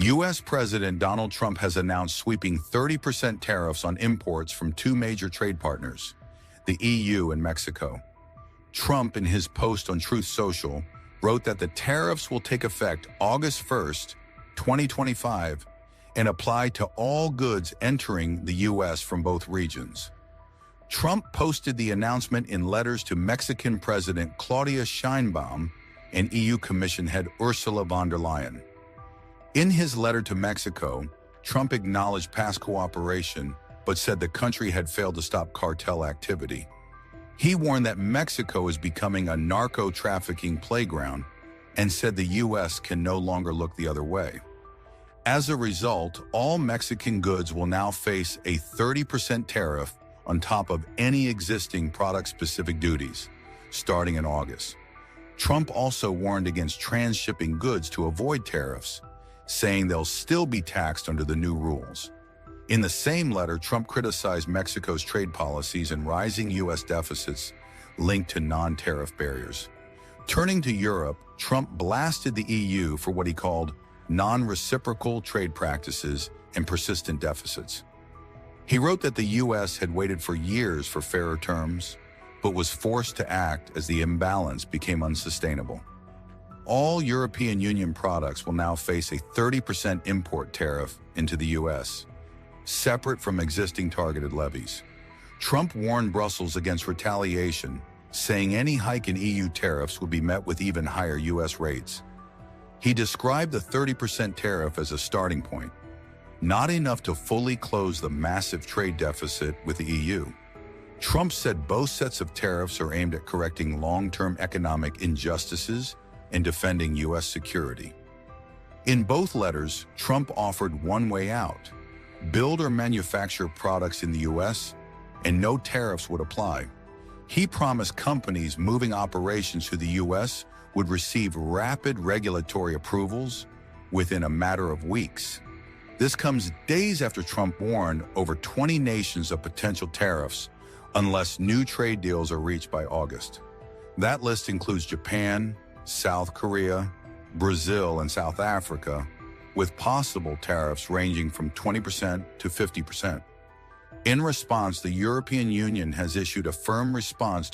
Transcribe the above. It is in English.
U.S. President Donald Trump has announced sweeping 30% tariffs on imports from two major trade partners, the EU and Mexico. Trump, in his post on Truth Social, wrote that the tariffs will take effect August 1st, 2025, and apply to all goods entering the U.S. from both regions. Trump posted the announcement in letters to Mexican President Claudia Sheinbaum and EU Commission head Ursula von der Leyen. In his letter to Mexico, Trump acknowledged past cooperation, but said the country had failed to stop cartel activity. He warned that Mexico is becoming a narco-trafficking playground and said the U.S. can no longer look the other way. As a result, all Mexican goods will now face a 30% tariff on top of any existing product-specific duties, starting in August. Trump also warned against transshipping goods to avoid tariffs, saying they'll still be taxed under the new rules. In the same letter, Trump criticized Mexico's trade policies and rising U.S. deficits linked to non-tariff barriers. Turning to Europe, Trump blasted the EU for what he called non-reciprocal trade practices and persistent deficits. He wrote that the U.S. had waited for years for fairer terms, but was forced to act as the imbalance became unsustainable. All European Union products will now face a 30% import tariff into the U.S., separate from existing targeted levies. Trump warned Brussels against retaliation, saying any hike in EU tariffs would be met with even higher U.S. rates. He described the 30% tariff as a starting point, not enough to fully close the massive trade deficit with the EU. Trump said both sets of tariffs are aimed at correcting long-term economic injustices and defending U.S. security. In both letters, Trump offered one way out: build or manufacture products in the U.S., and no tariffs would apply. He promised companies moving operations to the U.S. would receive rapid regulatory approvals within a matter of weeks. This comes days after Trump warned over 20 nations of potential tariffs unless new trade deals are reached by August. That list includes Japan, South Korea, Brazil, and South Africa, with possible tariffs ranging from 20% to 50%. In response, the European Union has issued a firm response